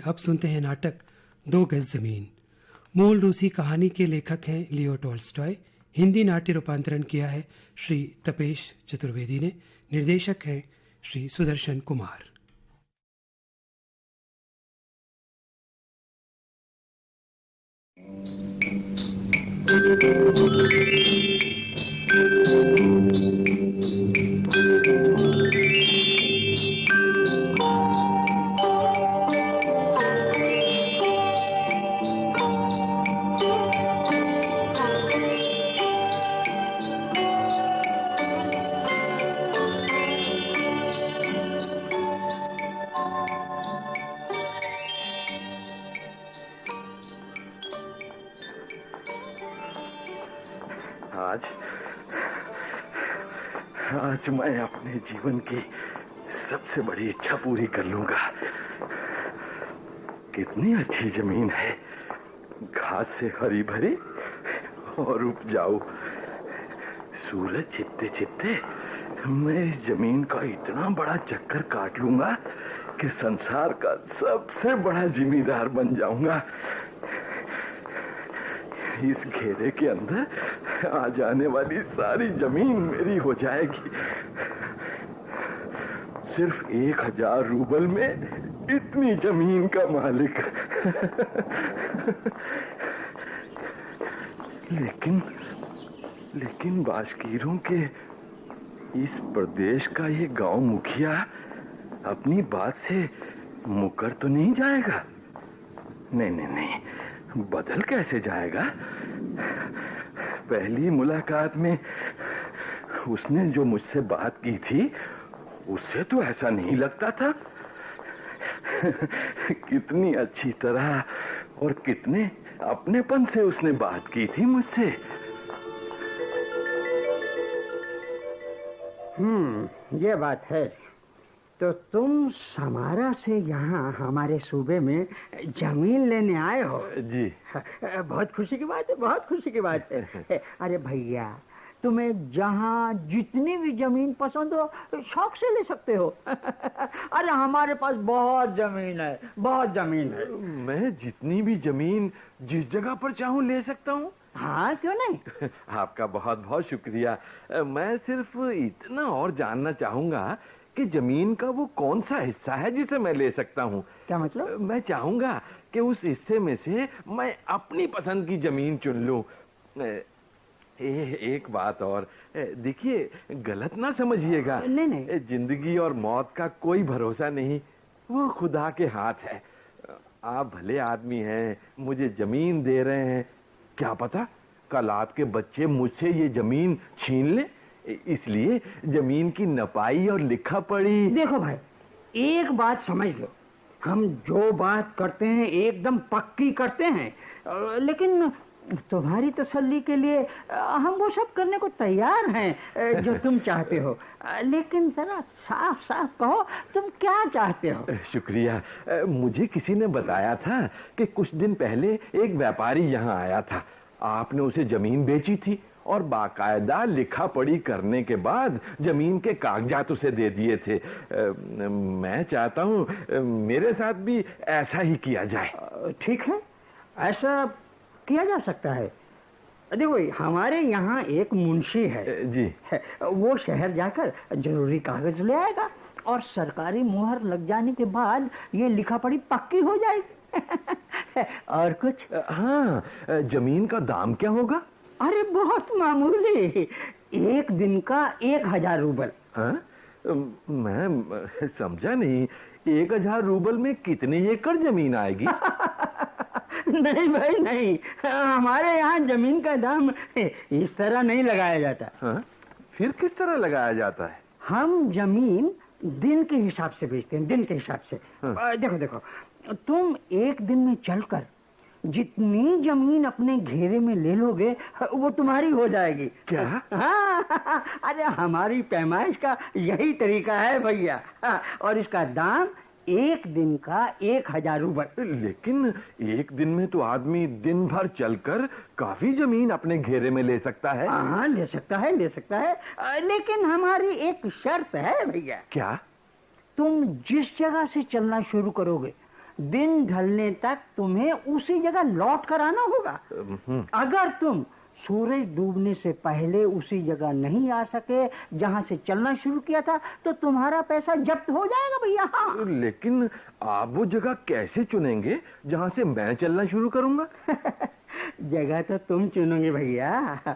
अब सुनते हैं नाटक दो गज जमीन। मूल रूसी कहानी के लेखक हैं लियो टॉल्स्टॉय। हिंदी नाट्य रूपांतरण किया है श्री तपेश चतुर्वेदी ने। निर्देशक हैं श्री सुदर्शन कुमार। आज मैं अपने जीवन की सबसे बड़ी इच्छा पूरी कर लूंगा। कितनी अच्छी जमीन है, घास से हरी भरी और उपजाऊ। सूरज छिपते छिपते मैं इस जमीन का इतना बड़ा चक्कर काट लूंगा कि संसार का सबसे बड़ा जिम्मेदार बन जाऊंगा। इस घेरे के अंदर आ जाने वाली सारी जमीन मेरी हो जाएगी। सिर्फ 1000 रूबल में इतनी जमीन का मालिक। लेकिन बाशकीरों के इस प्रदेश का ये गांव मुखिया अपनी बात से मुकर तो नहीं जाएगा? नहीं, बदल कैसे जाएगा? पहली मुलाकात में उसने जो मुझसे बात की थी उससे तो ऐसा नहीं लगता था। कितनी अच्छी तरह और कितने अपनेपन से उसने बात की थी मुझसे। ये बात है। तो तुम समारा से यहाँ हमारे सूबे में जमीन लेने आए हो? जी। बहुत खुशी की बात है, बहुत खुशी की बात है। अरे भैया, तुम्हें जहाँ जितनी भी जमीन पसंद हो शौक से ले सकते हो। अरे हमारे पास बहुत जमीन है, बहुत जमीन है। मैं जितनी भी जमीन जिस जगह पर चाहूँ ले सकता हूँ? हाँ, क्यों नहीं। आपका बहुत बहुत शुक्रिया। मैं सिर्फ इतना और जानना चाहूंगा कि जमीन का वो कौन सा हिस्सा है जिसे मैं ले सकता हूँ। क्या मतलब? मैं चाहूंगा कि उस हिस्से में से मैं अपनी पसंद की जमीन चुन लूं। एक बात और, देखिए गलत ना समझिएगा। नहीं। जिंदगी और मौत का कोई भरोसा नहीं, वो खुदा के हाथ है। आप भले आदमी हैं, मुझे जमीन दे रहे हैं, क्या पता कल आपके बच्चे मुझसे ये जमीन छीन लें। इसलिए जमीन की नपाई और लिखा पढ़ी। देखो भाई, एक बात समझ लो, हम जो बात करते हैं एकदम पक्की करते हैं, लेकिन तुम्हारी तसल्ली के लिए हम वो सब करने को तैयार हैं जो तुम चाहते हो। लेकिन जरा साफ साफ कहो, तुम क्या चाहते हो? शुक्रिया। मुझे किसी ने बताया था कि कुछ दिन पहले एक व्यापारी यहाँ आया था। आपने उसे जमीन बेची थी और बाकायदा लिखा पढ़ी करने के बाद जमीन के कागजात उसे दे दिए थे। मैं चाहता हूँ मेरे साथ भी ऐसा ही किया जाए। ठीक है, ऐसा किया जा सकता है। देखो, हमारे यहाँ एक मुंशी है जी। वो शहर जाकर जरूरी कागज ले आएगा और सरकारी मुहर लग जाने के बाद ये लिखा पढ़ी पक्की हो जाएगी। और कुछ? हाँ, जमीन का दाम क्या होगा? अरे बहुत मामूली, एक दिन का 1000 रूबल। हाँ? मैं समझा नहीं, 1000 रूबल में कितने एकड़ जमीन आएगी? नहीं भाई नहीं, हमारे यहाँ जमीन का दाम इस तरह नहीं लगाया जाता। हाँ? फिर किस तरह लगाया जाता है? हम जमीन दिन के हिसाब से बेचते हैं, दिन के हिसाब से। हाँ। देखो, तुम एक दिन में चलकर जितनी जमीन अपने घेरे में ले लोगे वो तुम्हारी हो जाएगी। क्या? हाँ, अरे हमारी पैमाइश का यही तरीका है भैया। और इसका दाम एक दिन का 1000 रूबल। लेकिन एक दिन में तो आदमी दिन भर चलकर काफी जमीन अपने घेरे में ले सकता है। हाँ, ले सकता है। लेकिन हमारी एक शर्त है भैया। क्या? तुम जिस जगह से चलना शुरू करोगे दिन ढलने तक तुम्हें उसी जगह लौट कर आना होगा। अगर तुम सूरज डूबने से पहले उसी जगह नहीं आ सके जहां से चलना शुरू किया था तो तुम्हारा पैसा जब्त हो जाएगा भैया। हाँ। लेकिन आप वो जगह कैसे चुनेंगे जहां से मैं चलना शुरू करूंगा? जगह तो तुम चुनोगे भैया।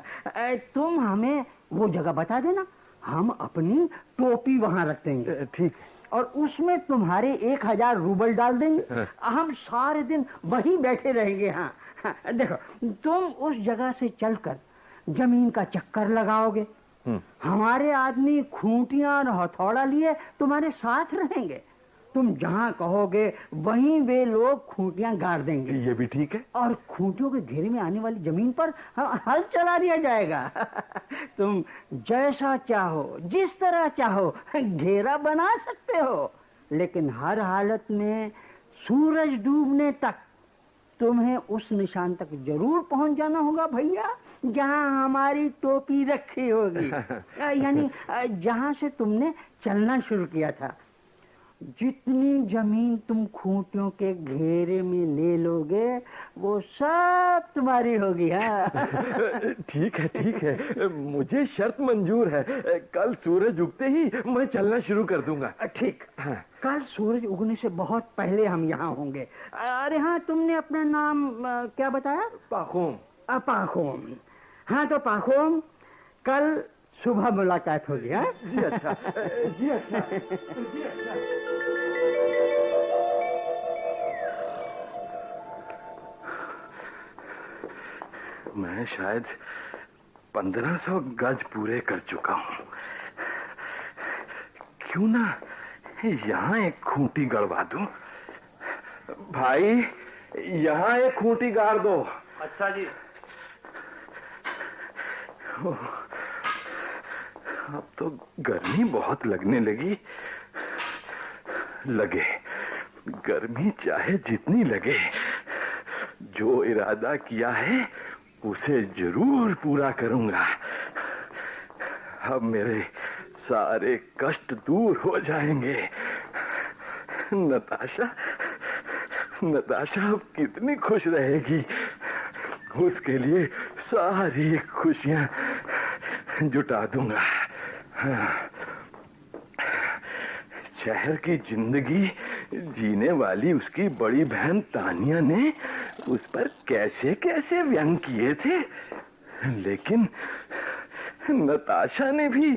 तुम हमें वो जगह बता देना, हम अपनी टोपी वहां रख देंगे। ठीक। और उसमें तुम्हारे 1000 रूबल डाल देंगे। हम सारे दिन वहीं बैठे रहेंगे। हाँ, देखो, तुम उस जगह से चलकर जमीन का चक्कर लगाओगे। हमारे आदमी खूंटियां और हथौड़ा लिए तुम्हारे साथ रहेंगे। तुम जहां कहोगे वहीं वे लोग खूंटियां गाड़ देंगे। ये भी ठीक है। और खूंटियों के घेरे में आने वाली जमीन पर हल चला दिया जाएगा। तुम जैसा चाहो, जिस तरह चाहो घेरा बना सकते हो, लेकिन हर हालत में सूरज डूबने तक तुम्हें उस निशान तक जरूर पहुंच जाना होगा भैया जहां हमारी टोपी रखी होगी। यानी जहां से तुमने चलना शुरू किया था। जितनी जमीन तुम खूंटियों के घेरे में ले लोगे वो सब तुम्हारी होगी। हाँ। ठीक है, ठीक है, मुझे शर्त मंजूर है। कल सूरज उगते ही मैं चलना शुरू कर दूंगा। ठीक। हाँ। कल सूरज उगने से बहुत पहले हम यहाँ होंगे। अरे हाँ, तुमने अपना नाम क्या बताया? पाखोम। पाखोम। हाँ, तो पाखोम, कल सुबह मुलाकात होगी। हाँ जी अच्छा, जी अच्छा, जी अच्छा। मैं शायद 1500 गज पूरे कर चुका हूँ। क्यों ना यहाँ एक खूंटी गड़वा दूं? भाई, यहाँ एक खूंटी गाड़ दो। अच्छा जी। अब तो गर्मी बहुत लगने लगी। लगे, गर्मी चाहे जितनी लगे, जो इरादा किया है उसे जरूर पूरा करूंगा। अब मेरे सारे कष्ट दूर हो जाएंगे। नताशा, नताशा अब कितनी खुश रहेगी। उसके लिए सारी खुशियां जुटा दूंगा। शहर की जिंदगी जीने वाली उसकी बड़ी बहन तानिया ने उस पर कैसे कैसे व्यंग किए थे, लेकिन नताशा ने भी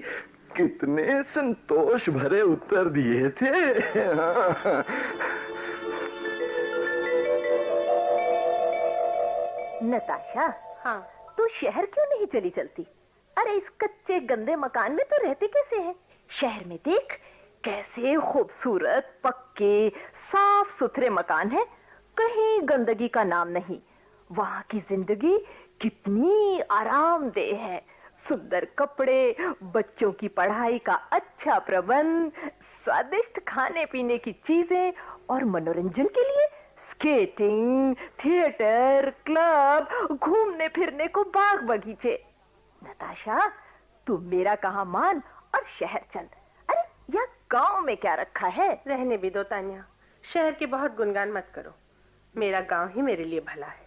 कितने संतोष भरे उत्तर दिए थे। नताशा, हाँ, तू शहर क्यों नहीं चली चलती? अरे इस कच्चे गंदे मकान में तो रहती कैसे है? शहर में देख कैसे खूबसूरत पक्के साफ सुथरे मकान हैं, कहीं गंदगी का नाम नहीं। वहां की जिंदगी कितनी आरामदेह है। सुंदर कपड़े, बच्चों की पढ़ाई का अच्छा प्रबंध, स्वादिष्ट खाने पीने की चीजें और मनोरंजन के लिए स्केटिंग, थिएटर, क्लब, घूमने फिरने को बाग बगीचे। नताशा, तू मेरा कहा मान और शहर चल। अरे यहाँ गांव में क्या रखा है? रहने भी दो तान्या, शहर के बहुत गुणगान मत करो। मेरा गांव ही मेरे लिए भला है।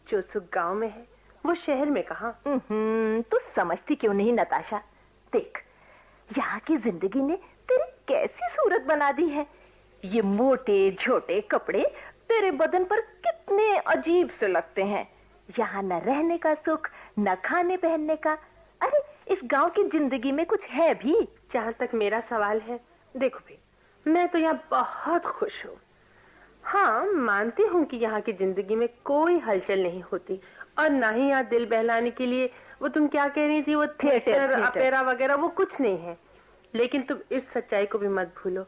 जो सुख गांव में है वो शहर में कहाँ। तू समझती क्यों नहीं नताशा? देख, यहाँ की जिंदगी ने तेरी कैसी सूरत बना दी है। ये मोटे छोटे कपड़े तेरे बदन पर कितने अजीब से लगते हैं। यहाँ न रहने का सुख, न खाने पहनने का। अरे इस गांव की जिंदगी में कुछ है भी? जहाँ तक मेरा सवाल है, देखो भी, मैं तो यहाँ बहुत खुश हूँ। हाँ, मानती हूँ कि यहाँ की जिंदगी में कोई हलचल नहीं होती और ना ही यहाँ दिल बहलाने के लिए वो तुम क्या कह रही थी, वो थिएटर, अपेरा वगैरह, वो कुछ नहीं है। लेकिन तुम इस सच्चाई को भी मत भूलो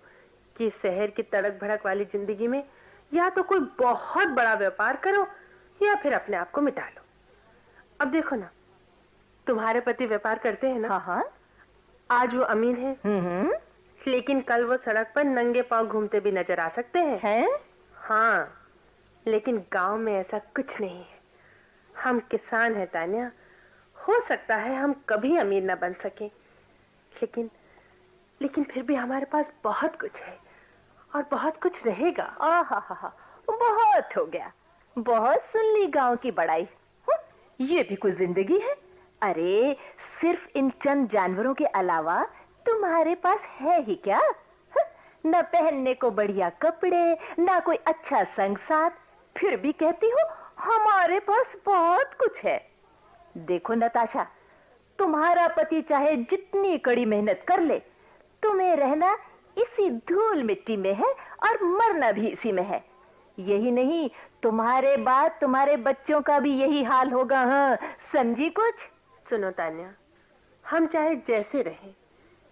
कि शहर की तड़क भड़क वाली जिंदगी में या तो कोई बहुत बड़ा व्यापार करो या फिर अपने आप को मिटा लो। अब देखो ना, तुम्हारे पति व्यापार करते हैं ना? हाँ हाँ। आज वो अमीर है, लेकिन कल वो सड़क पर नंगे पांव घूमते भी नजर आ सकते हैं। हाँ, लेकिन गांव में ऐसा कुछ नहीं है। हम किसान हैं तान्या, हो सकता है हम कभी अमीर न बन सकें, लेकिन फिर भी हमारे पास बहुत कुछ है और बहुत कुछ रहेगा। आहा, बहुत हो गया, बहुत सुन ली गांव की बड़ाई। ये भी कोई जिंदगी है? अरे सिर्फ इन चंद जानवरों के अलावा तुम्हारे पास है ही क्या? न पहनने को बढ़िया कपड़े, ना कोई अच्छा संग साथ, फिर भी कहती हो हमारे पास बहुत कुछ है। देखो नताशा, तुम्हारा पति चाहे जितनी कड़ी मेहनत कर ले, तुम्हें रहना इसी धूल मिट्टी में है और मरना भी इसी में है। यही नहीं, तुम्हारे बाद तुम्हारे बच्चों का भी यही हाल होगा। हाँ, समझी कुछ? सुनो तान्या, हम चाहे जैसे रहें,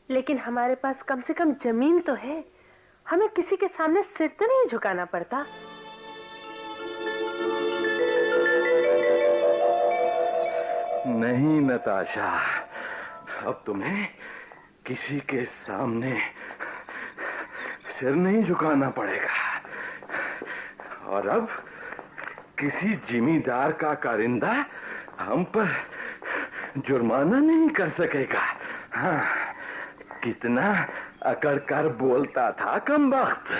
लेकिन हमारे पास कम से कम जमीन तो है। हमें किसी के सामने सिर तो नहीं झुकाना पड़ता। नहीं नताशा, अब तुम्हें किसी के सामने सिर नहीं झुकाना पड़ेगा। और अब किसी जिम्मेदार का कारिंदा हम पर जुर्माना नहीं कर सकेगा। हाँ, कितना अकड़ कर बोलता था कमबख्त।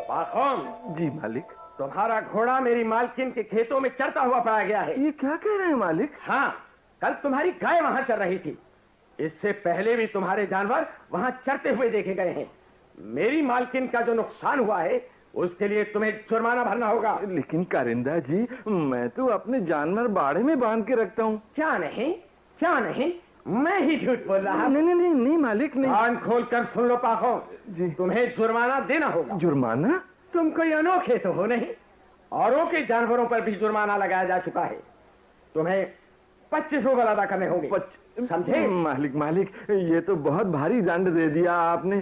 पाखोम जी मालिक। तुम्हारा घोड़ा मेरी मालकिन के खेतों में चरता हुआ पाया गया है। ये क्या कह रहे हैं मालिक? हाँ, कल तुम्हारी गाय वहां चर रही थी। इससे पहले भी तुम्हारे जानवर वहां चरते हुए देखे गए हैं। मेरी मालकिन का जो नुकसान हुआ है उसके लिए तुम्हें जुर्माना भरना होगा। लेकिन कारिंदा जी, मैं तो अपने जानवर बाड़े में बांध के रखता हूँ। क्या नहीं, क्या नहीं, मैं ही झूठ बोल रहा। नहीं मालिक, नहीं। कान खोल कर सुन लो पाखों जी। तुम्हें जुर्माना देना होगा। जुर्माना? तुम कोई अनोखे तो हो नहीं, औरों के जानवरों पर भी जुर्माना लगाया जा चुका है। तुम्हें 25 रुपए अदा करने होंगे, समझे? मालिक, ये तो बहुत भारी दंड दे दिया आपने।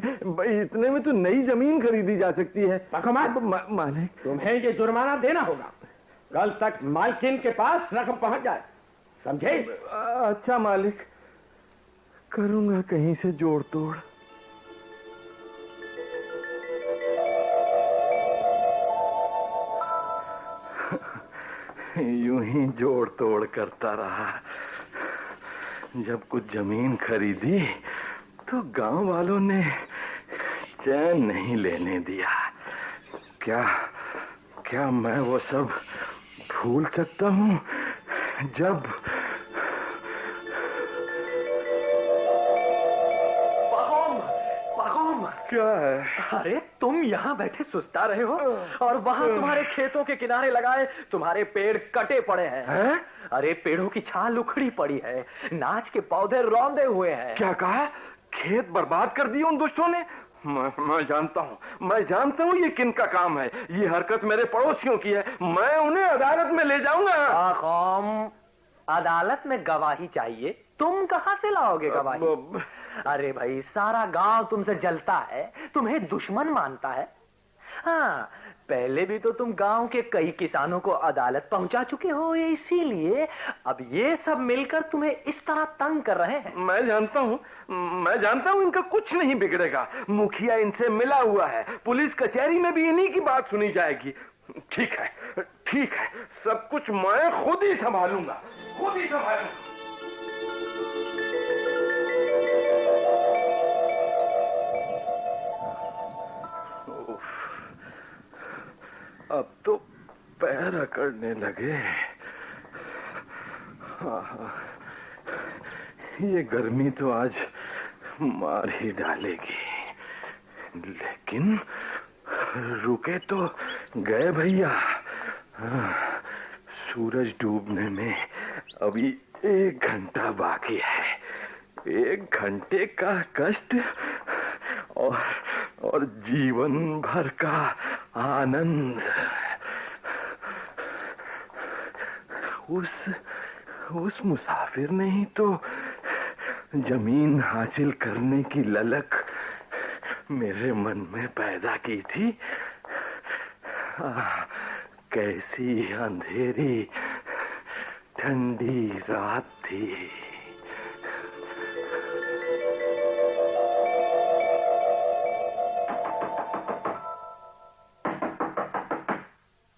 इतने में तो नई जमीन खरीदी जा सकती है। मालिक, तुम्हें ये जुर्माना देना होगा। कल तक मालकिन के पास रकम पहुंच जाए, समझे? अच्छा मालिक, करूंगा कहीं से जोड़ तोड़। यूं ही जोड़ तोड़ करता रहा। जब कुछ जमीन खरीदी तो गांव वालों ने चैन नहीं लेने दिया। क्या मैं वो सब भूल सकता हूं जब पाखोम, क्या है? अरे तुम यहाँ बैठे सुस्ता रहे हो और वहाँ तुम्हारे खेतों के किनारे लगाए तुम्हारे पेड़ कटे पड़े हैं। अरे पेड़ों की छाल उखड़ी पड़ी है, नाच के पौधे रौंदे हुए हैं। क्या कहा? खेत बर्बाद कर दिए उन दुष्टों ने? मैं जानता हूँ ये किनका काम है। ये हरकत मेरे पड़ोसियों की है। मैं उन्हें अदालत में ले जाऊंगा। पाखोम, अदालत में गवाही चाहिए, तुम कहाँ से लाओगे गवाही? अरे भाई, सारा गांव तुमसे जलता है, तुम्हें दुश्मन मानता है। हाँ, पहले भी तो तुम गांव के कई किसानों को अदालत पहुंचा चुके हो, इसीलिए अब ये सब मिलकर तुम्हें इस तरह तंग कर रहे हैं। मैं जानता हूँ इनका कुछ नहीं बिगड़ेगा। मुखिया इनसे मिला हुआ है, पुलिस कचहरी में भी इन्हीं की बात सुनी जाएगी। ठीक है, सब कुछ मैं खुद ही संभालूंगा। अब तो पैर अकड़ने लगे। ये गर्मी तो आज मार ही डालेगी। लेकिन रुके तो गए भैया। सूरज डूबने में अभी 1 घंटा बाकी है। 1 घंटे का कष्ट और जीवन भर का आनंद। उस मुसाफिर ने ही तो जमीन हासिल करने की ललक मेरे मन में पैदा की थी। कैसी अंधेरी ठंडी रात थी।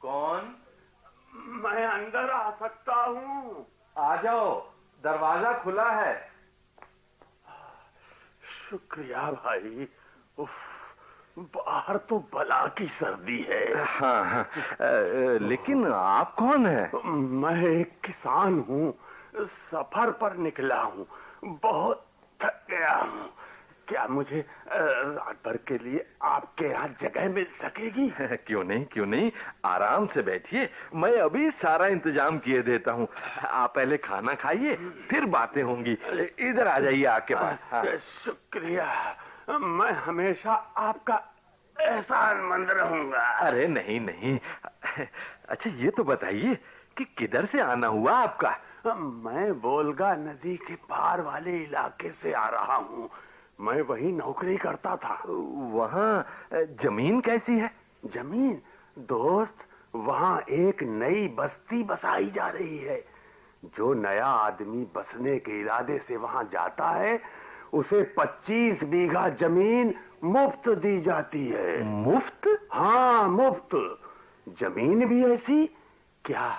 कौन? मैं अंदर आ सकता हूँ? आ जाओ, दरवाजा खुला है। शुक्रिया भाई। उफ, बाहर तो बला की सर्दी है। हाँ हाँ, लेकिन आप कौन है? मैं एक किसान हूँ, सफर पर निकला हूँ, बहुत थक गया हूँ। क्या मुझे रात भर के लिए आपके यहाँ जगह मिल सकेगी? क्यों नहीं, क्यों नहीं, आराम से बैठिए, मैं अभी सारा इंतजाम किए देता हूँ। आप पहले खाना खाइए, फिर बातें होंगी। इधर आ जाइए आपके पास। हाँ। शुक्रिया, मैं हमेशा आपका एहसानमंद रहूंगा। अरे नहीं नहीं, अच्छा ये तो बताइए कि किधर से आना हुआ आपका? मैं बोलगा नदी के पार वाले इलाके से आ रहा हूँ। मैं वहीं नौकरी करता था। वहाँ जमीन कैसी है? जमीन दोस्त, वहाँ एक नई बस्ती बसाई जा रही है। जो नया आदमी बसने के इरादे से वहाँ जाता है, उसे 25 बीघा जमीन मुफ्त दी जाती है। मुफ्त? हाँ, मुफ्त। जमीन भी ऐसी, क्या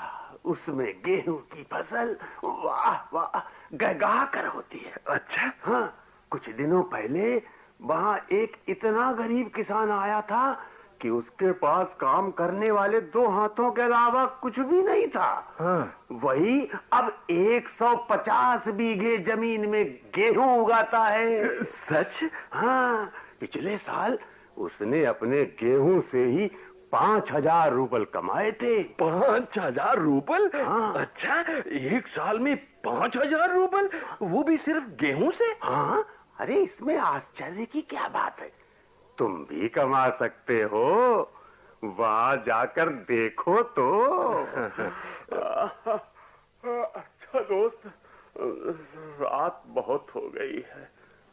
उसमें गेहूं की फसल वाह वाह गहगहा कर होती है। अच्छा। हाँ, कुछ दिनों पहले वहाँ एक इतना गरीब किसान आया था कि उसके पास काम करने वाले 2 हाथों के अलावा कुछ भी नहीं था। हाँ। वही अब 150 बीघे जमीन में गेहूं उगाता है। सच? हाँ, पिछले साल उसने अपने गेहूं से ही 5,000 रूपल कमाए थे। 5,000 रूपल? हाँ। अच्छा, एक साल में 5,000 रूपल, वो भी सिर्फ गेहूं से? हाँ, अरे इसमें आश्चर्य की क्या बात है, तुम भी कमा सकते हो, वहां जाकर देखो तो। अच्छा दोस्त, रात बहुत हो गई है,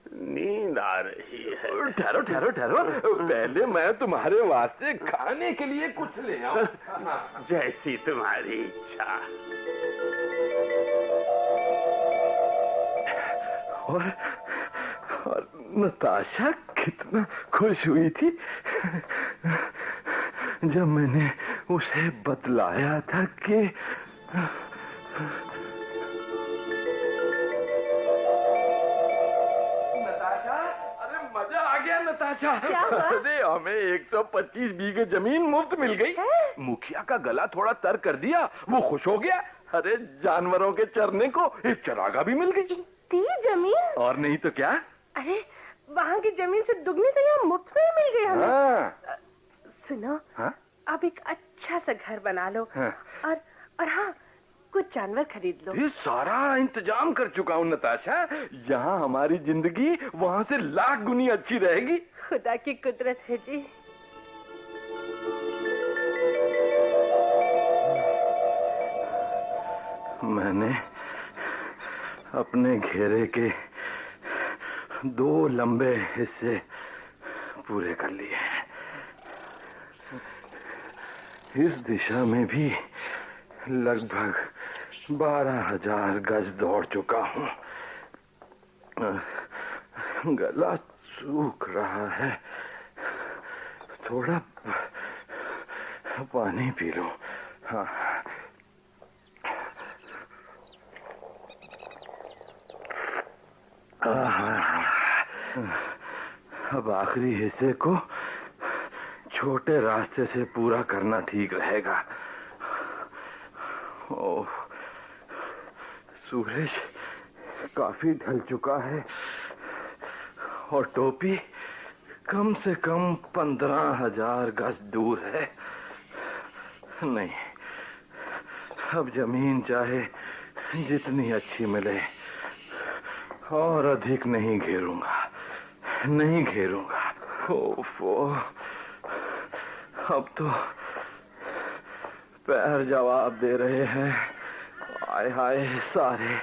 नींद आ रही है। ठहरो ठहरो ठहरो, पहले मैं तुम्हारे वास्ते खाने के लिए कुछ ले आऊं। जैसी तुम्हारी इच्छा। और नताशा कितना खुश हुई थी जब मैंने उसे बतलाया था कि नताशा, अरे मजा आ गया नताशा। क्या हुआ? अरे हमें 125 बीघे जमीन मुफ्त मिल गई। मुखिया का गला थोड़ा तर कर दिया, वो खुश हो गया। अरे जानवरों के चरने को एक चरागा भी मिल गई। ती जमीन? और नहीं तो क्या। अरे वहाँ की जमीन से दुगनी तो यहाँ मुफ्त में मिल गई हमें। हाँ। सुनो, हाँ? अब एक अच्छा सा घर बना लो। हाँ। और हाँ, कुछ जानवर खरीद लो। ये सारा इंतजाम कर चुका हूँ नताशा, यहाँ हमारी जिंदगी वहाँ से लाख गुनी अच्छी रहेगी। खुदा की कुदरत है जी। मैंने अपने घेरे के 2 लंबे हिस्से पूरे कर लिए हैं। इस दिशा में भी लगभग 12,000 गज दौड़ चुका हूँ। गला सूख रहा है, थोड़ा पानी पी लूं। हाँ। अब आखिरी हिस्से को छोटे रास्ते से पूरा करना ठीक रहेगा। ओह, सूरज काफी ढल चुका है और टोपी कम से कम 15,000 गज दूर है। नहीं, अब जमीन चाहे जितनी अच्छी मिले और अधिक नहीं घेरूंगा, नहीं घेरूंगा। ओफो, अब तो पैर जवाब दे रहे हैं। हाय हाय, सारे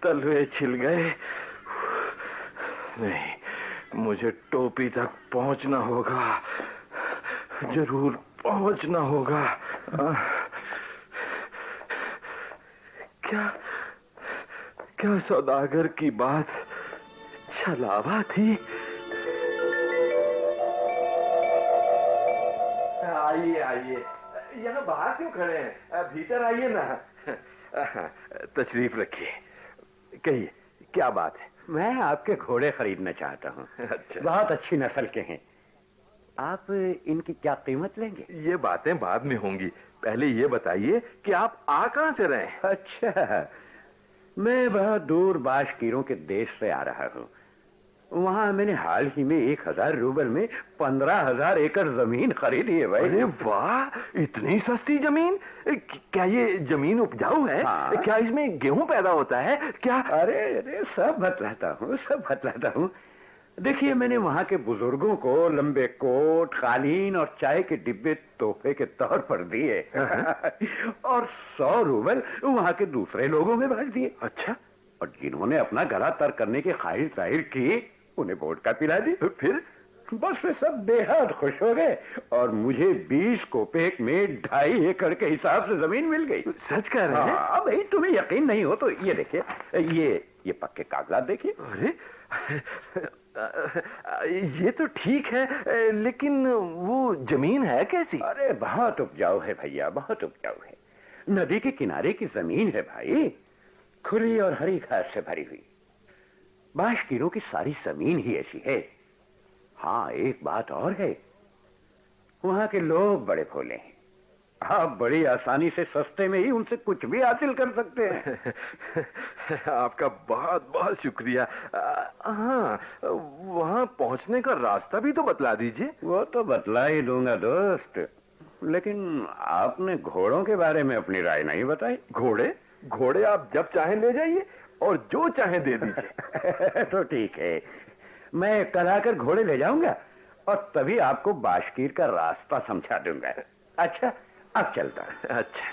तलवे छिल गए। नहीं, मुझे टोपी तक पहुंचना होगा, जरूर पहुंचना होगा। क्या सौदागर की बात छलावा थी? आइए आइए, यहाँ बाहर क्यों खड़े हैं, भीतर आइए ना। तशरीफ रखिए, कहिए क्या बात है। मैं आपके घोड़े खरीदना चाहता हूँ। अच्छा। बहुत अच्छी नस्ल के हैं। आप इनकी क्या कीमत लेंगे? ये बातें बाद में होंगी, पहले ये बताइए कि आप आ कहां से रहे हैं? अच्छा, मैं बहुत दूर बाशकीरों के देश से आ रहा हूँ। वहां मैंने हाल ही में 1000 रूबल में 15,000 एकड़ जमीन खरीदी है भाई। अरे वाह, इतनी सस्ती जमीन! क्या ये जमीन उपजाऊ है? हाँ। क्या इसमें गेहूं पैदा होता है क्या? अरे अरे, सब बतलाता हूँ। देखिए, मैंने वहां के बुजुर्गों को लंबे कोट, कालीन और चाय के डिब्बे तोहफे के तौर पर दिए और 100 रूबल वहां के दूसरे लोगों में बांट दिए। अच्छा। और जिन्होंने अपना गला तर करने की ख्वाहिश जाहिर की, उन्हें वोडका पिला दी। फिर बस वे सब बेहद खुश हो गए और मुझे 20 कोपेक में 2.5 एकड़ के हिसाब से जमीन मिल गई। सच कह रहे हैं? हाँ भाई, तुम्हें यकीन नहीं हो तो ये देखिए, ये पक्के कागजात देखिए। अरे ये तो ठीक है, लेकिन वो जमीन है कैसी? अरे बहुत उपजाऊ है भैया, बहुत उपजाऊ है। नदी के किनारे की जमीन है भाई, खुली और हरी घास से भरी हुई। बाशकीरों की सारी जमीन ही ऐसी है। हाँ, एक बात और है, वहां के लोग बड़े भोले हैं। आप बड़ी आसानी से सस्ते में ही उनसे कुछ भी हासिल कर सकते हैं। आपका बहुत बहुत शुक्रिया। हाँ, वहां पहुंचने का रास्ता भी तो बतला दीजिए। वो तो बतला ही दूंगा दोस्त, लेकिन आपने घोड़ों के बारे में अपनी राय नहीं बताई। घोड़े आप जब चाहें ले जाइए और जो चाहें दे दीजिए। तो ठीक है, मैं कल आकर घोड़े ले जाऊंगा और तभी आपको बाशकीर का रास्ता समझा दूंगा। अच्छा, अब चलता है। अच्छा।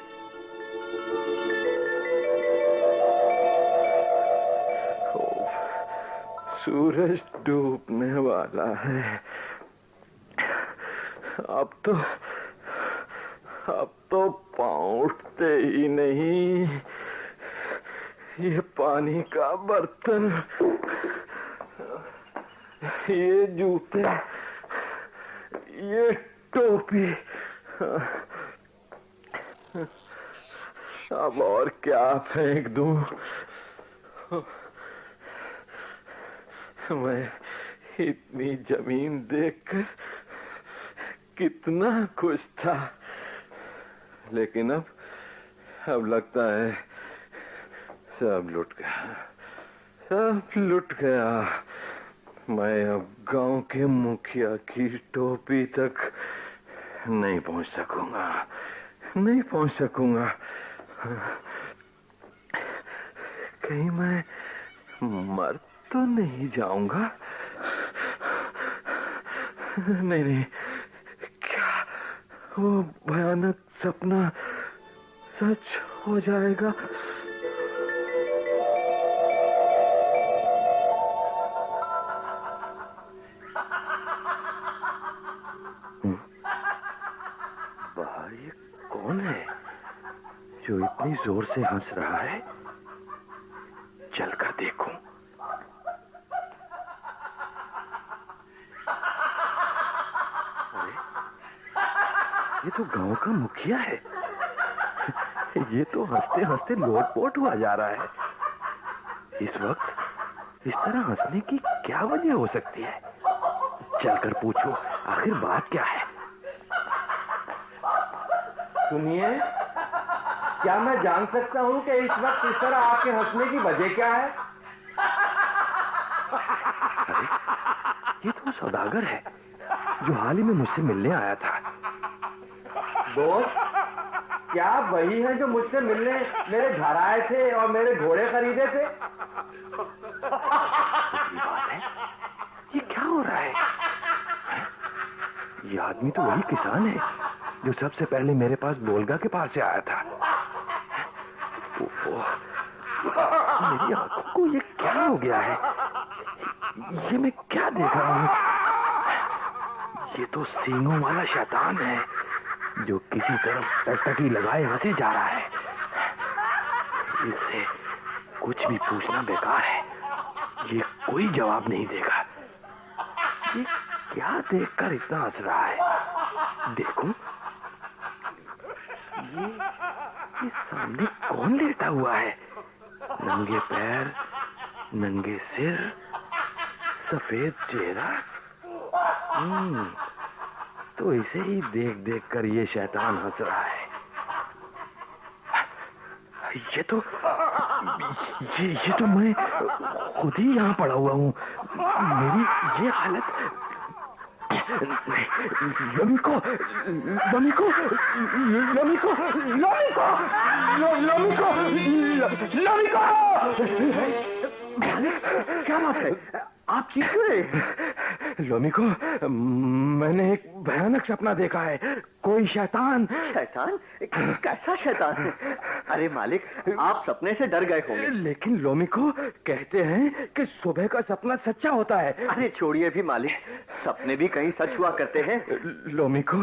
सूरज डूबने वाला है। अब तो पाँव उठते ही नहीं। ये पानी का बर्तन, ये जूते, ये टोपी, अब और क्या फेंक दूं? मैं इतनी जमीन देखकर कितना खुश था, लेकिन अब लगता है सब लुट गया। मैं अब गांव के मुखिया की टोपी तक नहीं पहुंच सकूंगा। कहीं मैं मर तो नहीं जाऊंगा? नहीं, क्या वो भयानक सपना सच हो जाएगा? बाहर ये कौन है जो इतनी जोर से हंस रहा है? चलकर देखूं। अरे, ये तो गांव का मुखिया है। ये तो हंसते हंसते लोटपोट हुआ जा रहा है। इस वक्त इस तरह हंसने की क्या वजह हो सकती है? चलकर पूछूं, आखिर बात क्या है? सुनिए, क्या मैं जान सकता हूं कि इस वक्त इस तरह आपके हंसने की वजह क्या है? अरे, ये तो सौदागर है जो हाल ही में मुझसे मिलने आया था। दोस्त, क्या आप वही हैं जो मुझसे मिलने मेरे घर आए थे और मेरे घोड़े खरीदे थे? बात है, ये क्या हो रहा है? ये आदमी तो वही किसान है जो सबसे पहले मेरे पास बोलगा के पास से आया था। ओफो, मेरी आंखों को ये क्या हो गया है? ये मैं क्या देख रहा हूँ? ये तो सींगों वाला शैतान है जो किसी तरफ टकटकी लगाए हंसे जा रहा है। इससे कुछ भी पूछना बेकार है। ये कोई जवाब नहीं देगा। ये क्या देखकर इतना हंस रहा है? देखूं, ये सामने कौन लेटा हुआ है? नंगे पैर, नंगे सिर, सफेद चेहरा। तो इसे ही देख देख कर ये शैतान हंस रहा है। ये तो मैं खुद ही यहाँ पड़ा हुआ हूँ। मेरी ये हालत। लमिको, लमिको, लमिको, लमिको, लमिको, लमिको। क्या बात है, आप चीख रहे? लोमिको, मैंने एक भयानक सपना देखा है। कोई शैतान। शैतान? कैसा शैतान? अरे मालिक, आप सपने से डर गए होंगे। लेकिन लोमिको, कहते हैं कि सुबह का सपना सच्चा होता है। अरे छोड़िए भी मालिक, सपने भी कहीं सच हुआ करते हैं। लोमिको,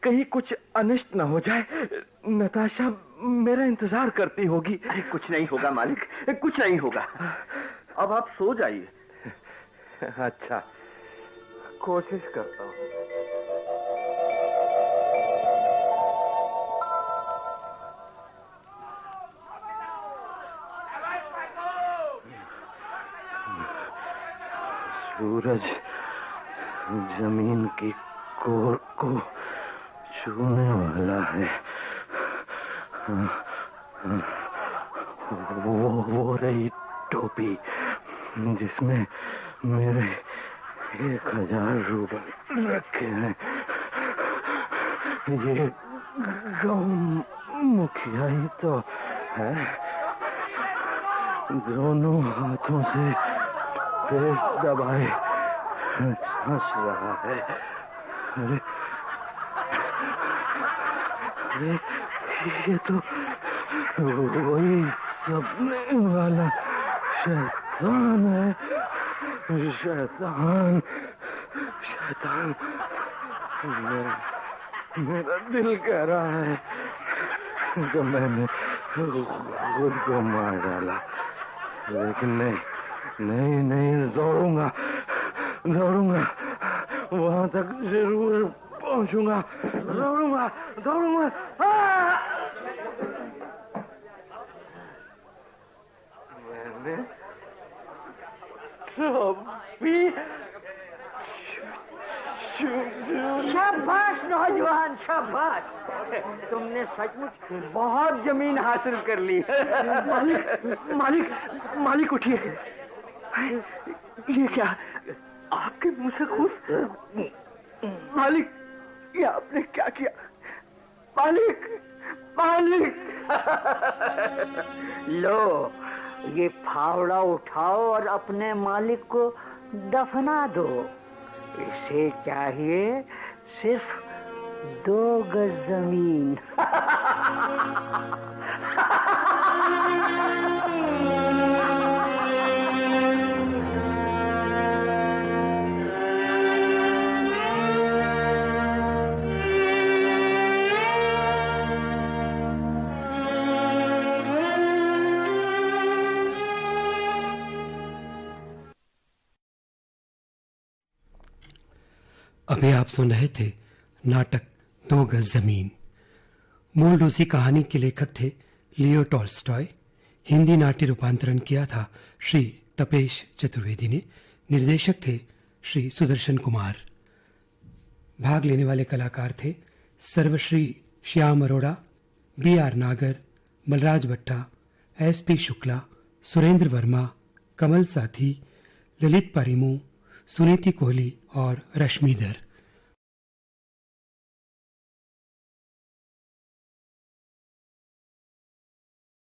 कहीं कुछ अनिष्ट न हो जाए। नताशा मेरा इंतजार करती होगी। अरे कुछ नहीं होगा मालिक, कुछ नहीं होगा। अब आप सो जाइए। अच्छा, कोशिश करता हूँ। सूरज जमीन की कोर को छूने वाला है। वो रही टोपी जिसमें मेरे 1000 रुपए रखे हैं। ये गांव मुखिया ही तो है। दोनों हाथों से पेट दबाए हंस रहा है। अरे ये तो वही सपने वाला शैतान है। शैतान, शैतान। मेरा दिल कह रहा है कि मैंने खुद को मार डाला, लेकिन नहीं, दौड़ूंगा, वहां तक जरूर पहुंचूंगा। दौड़ूंगा। मैंने शाबाश नौजवान, शाबाश। तुमने सचमुच बहुत जमीन हासिल कर ली। मालिक उठिए। ये क्या, आपके मुंह से खून? मालिक, ये आपने क्या किया? मालिक। लो, ये फावड़ा उठाओ और अपने मालिक को दफना दो। इसे चाहिए सिर्फ 2 गज जमीन। अभी आप सुन रहे थे नाटक 2 गज जमीन। मूल रूसी कहानी के लेखक थे लियो टॉल्स्टॉय। हिंदी नाट्य रूपांतरण किया था श्री तपेश चतुर्वेदी ने। निर्देशक थे श्री सुदर्शन कुमार। भाग लेने वाले कलाकार थे सर्वश्री श्याम अरोड़ा, BR नागर, मलराज भट्टा, SP शुक्ला, सुरेंद्र वर्मा, कमल साथी, ललित पारिमू, सुनीति कोहली और रश्मिधर।